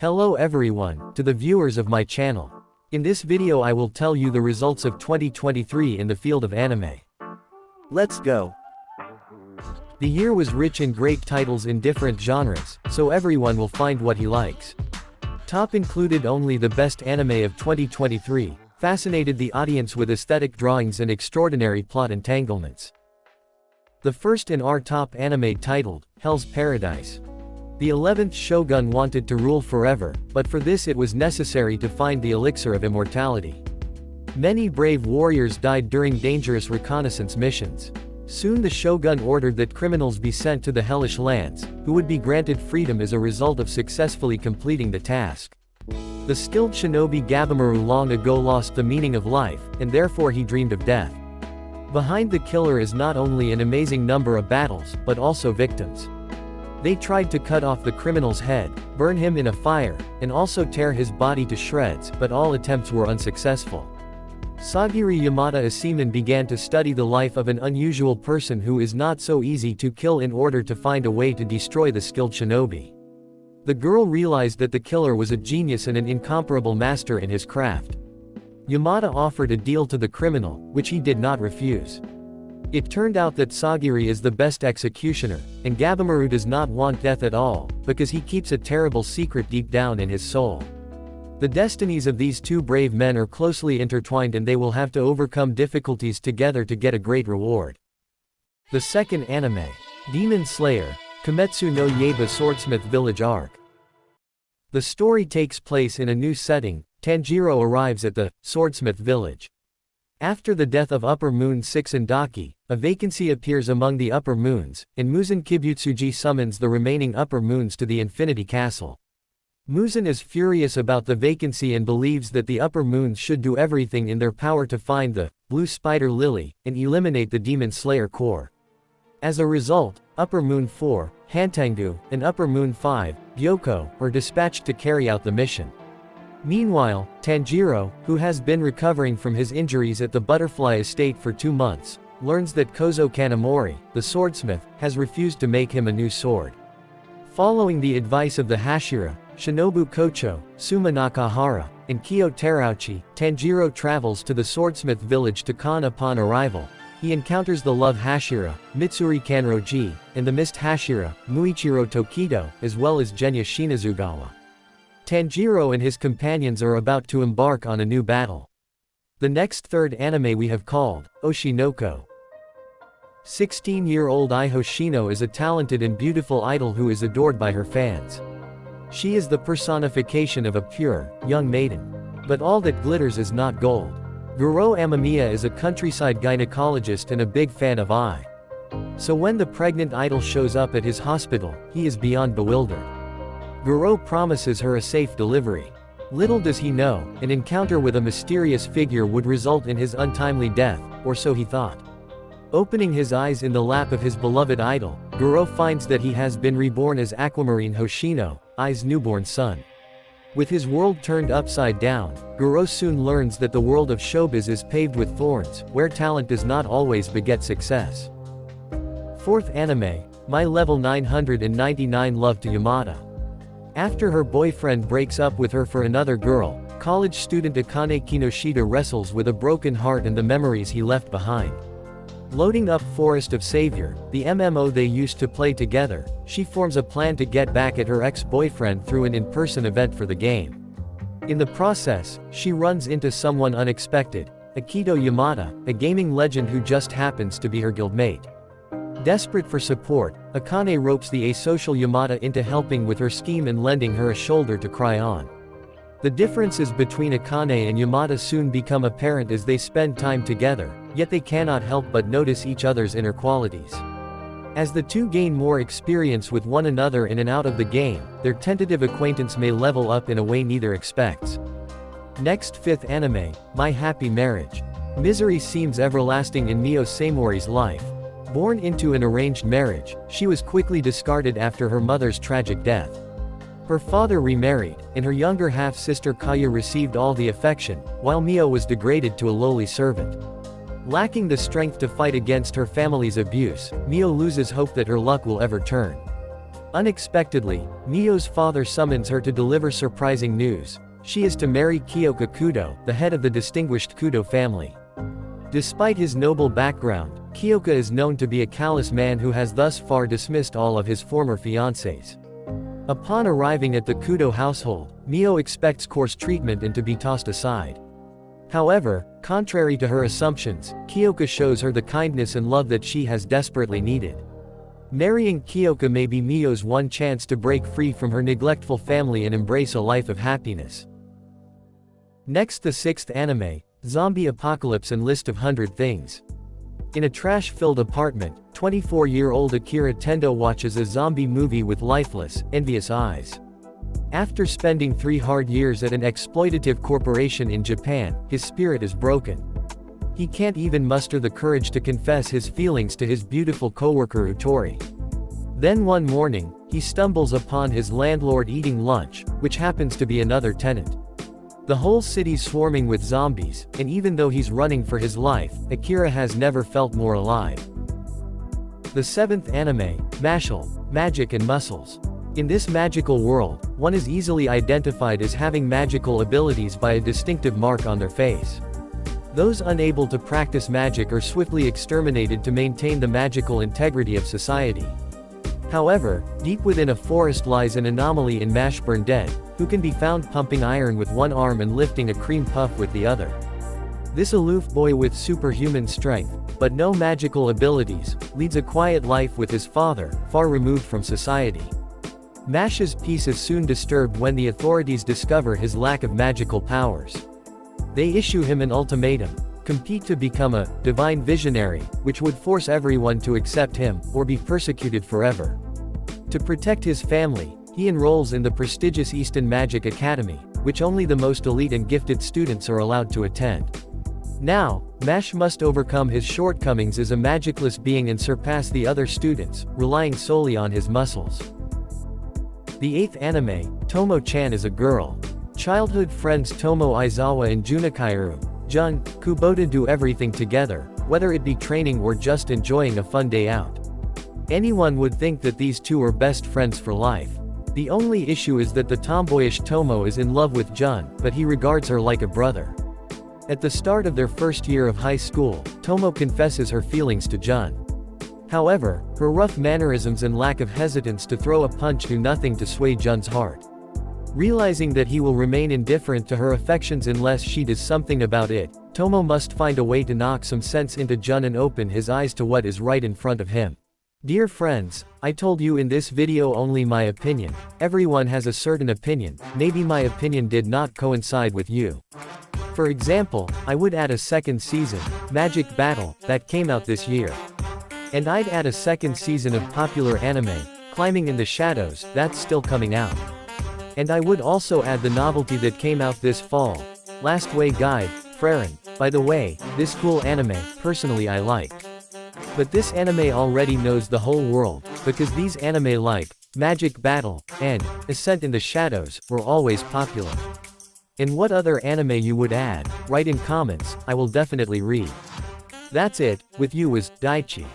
Hello everyone, to the viewers of my channel. In this video I will tell you the results of 2023 in the field of anime. Let's go. The year was rich in great titles in different genres, so everyone will find what he likes. Top included only the best anime of 2023, fascinated the audience with aesthetic drawings and extraordinary plot entanglements. The first in our top anime titled, Hell's Paradise. The 11th shogun wanted to rule forever, but for this it was necessary to find the elixir of immortality. Many brave warriors died during dangerous reconnaissance missions. Soon the shogun ordered that criminals be sent to the hellish lands, who would be granted freedom as a result of successfully completing the task. The skilled shinobi Gabimaru long ago lost the meaning of life, and therefore he dreamed of death. Behind the killer is not only an amazing number of battles, but also victims. They tried to cut off the criminal's head, burn him in a fire, and also tear his body to shreds, but all attempts were unsuccessful. Sagiri Yamada a seaman began to study the life of an unusual person who is not so easy to kill in order to find a way to destroy the skilled shinobi. The girl realized that the killer was a genius and an incomparable master in his craft. Yamada offered a deal to the criminal, which he did not refuse. It turned out that Sagiri is the best executioner, and Gabimaru does not want death at all, because he keeps a terrible secret deep down in his soul. The destinies of these two brave men are closely intertwined and they will have to overcome difficulties together to get a great reward. The second anime, Demon Slayer, Kimetsu no Yaiba Swordsmith Village Arc. The story takes place in a new setting. Tanjiro arrives at the Swordsmith Village. After the death of Upper Moon 6 and Daki, a vacancy appears among the Upper Moons, and Muzan Kibutsuji summons the remaining Upper Moons to the Infinity Castle. Muzan is furious about the vacancy and believes that the Upper Moons should do everything in their power to find the Blue Spider Lily, and eliminate the Demon Slayer core. As a result, Upper Moon 4, Hantangdu, and Upper Moon 5, Gyoko, are dispatched to carry out the mission. Meanwhile, Tanjiro, who has been recovering from his injuries at the Butterfly Estate for 2 months, learns that Kozo Kanamori, the swordsmith, has refused to make him a new sword. Following the advice of the Hashira, Shinobu Kocho, Suma Nakahara, and Kyo Terauchi, Tanjiro travels to the swordsmith village to Kan. Upon arrival, he encounters the love Hashira, Mitsuri Kanroji, and the mist Hashira, Muichiro Tokido, as well as Genya Shinazugawa. Tanjiro and his companions are about to embark on a new battle. The next third anime we have called, Osinoko. 16-year-old Ai Hoshino is a talented and beautiful idol who is adored by her fans. She is the personification of a pure, young maiden. But all that glitters is not gold. Guro Amamiya is a countryside gynecologist and a big fan of Ai. So when the pregnant idol shows up at his hospital, he is beyond bewildered. Guro promises her a safe delivery. Little does he know, an encounter with a mysterious figure would result in his untimely death, or so he thought. Opening his eyes in the lap of his beloved idol, Guro finds that he has been reborn as Aquamarine Hoshino, Ai's newborn son. With his world turned upside down, Guro soon learns that the world of showbiz is paved with thorns, where talent does not always beget success. Fourth anime, My Level 999 Love to Yamada. After her boyfriend breaks up with her for another girl, college student Akane Kinoshita wrestles with a broken heart and the memories he left behind. Loading up Forest of Savior, the MMO they used to play together, she forms a plan to get back at her ex-boyfriend through an in-person event for the game. In the process, she runs into someone unexpected, Akito Yamada, a gaming legend who just happens to be her guildmate. Desperate for support, Akane ropes the asocial Yamada into helping with her scheme and lending her a shoulder to cry on. The differences between Akane and Yamada soon become apparent as they spend time together, yet they cannot help but notice each other's inner qualities. As the two gain more experience with one another in and out of the game, their tentative acquaintance may level up in a way neither expects. Next, fifth anime, My Happy Marriage. Misery seems everlasting in Mio Samori's life. Born into an arranged marriage, she was quickly discarded after her mother's tragic death. Her father remarried, and her younger half-sister Kaya received all the affection, while Mio was degraded to a lowly servant. Lacking the strength to fight against her family's abuse, Mio loses hope that her luck will ever turn. Unexpectedly, Mio's father summons her to deliver surprising news. She is to marry Kyoka Kudo, the head of the distinguished Kudo family. Despite his noble background, Kyoka is known to be a callous man who has thus far dismissed all of his former fiancées. Upon arriving at the Kudo household, Mio expects coarse treatment and to be tossed aside. However, contrary to her assumptions, Kyoka shows her the kindness and love that she has desperately needed. Marrying Kyoka may be Mio's one chance to break free from her neglectful family and embrace a life of happiness. Next, the 6th anime, Zombie Apocalypse and List of 100 Things. In a trash-filled apartment, 24-year-old Akira Tendo watches a zombie movie with lifeless, envious eyes. After spending 3 hard years at an exploitative corporation in Japan, his spirit is broken. He can't even muster the courage to confess his feelings to his beautiful coworker Utori. Then one morning, he stumbles upon his landlord eating lunch, which happens to be another tenant. The whole city's swarming with zombies, and even though he's running for his life, Akira has never felt more alive. The 7th anime, Mashle, Magic and Muscles. In this magical world, one is easily identified as having magical abilities by a distinctive mark on their face. Those unable to practice magic are swiftly exterminated to maintain the magical integrity of society. However, deep within a forest lies an anomaly in Mashburn Dead, who can be found pumping iron with one arm and lifting a cream puff with the other. This aloof boy with superhuman strength, but no magical abilities, leads a quiet life with his father, far removed from society. Mash's peace is soon disturbed when the authorities discover his lack of magical powers. They issue him an ultimatum: compete to become a divine visionary, which would force everyone to accept him, or be persecuted forever. To protect his family, he enrolls in the prestigious Easton Magic Academy, which only the most elite and gifted students are allowed to attend. Now, Mash must overcome his shortcomings as a magicless being and surpass the other students, relying solely on his muscles. The 8th anime, Tomo-chan Is a Girl. Childhood friends Tomo Izawa and Jun Kubota do everything together, whether it be training or just enjoying a fun day out. Anyone would think that these two are best friends for life. The only issue is that the tomboyish Tomo is in love with Jun, but he regards her like a brother. At the start of their first year of high school, Tomo confesses her feelings to Jun. However, her rough mannerisms and lack of hesitance to throw a punch do nothing to sway Jun's heart. Realizing that he will remain indifferent to her affections unless she does something about it, Tomo must find a way to knock some sense into Jun and open his eyes to what is right in front of him. Dear friends, I told you in this video only my opinion. Everyone has a certain opinion, maybe my opinion did not coincide with you. For example, I would add a second season, Magic Battle, that came out this year. And I'd add a second season of popular anime, Climbing in the Shadows, that's still coming out. And I would also add the novelty that came out this fall, Last Way Guide, Frieren. By the way, this cool anime, personally I liked. But this anime already knows the whole world, because these anime like Magic Battle and Ascent in the Shadows were always popular. And what other anime you would add, write in comments, I will definitely read. That's it, with you was Daichi.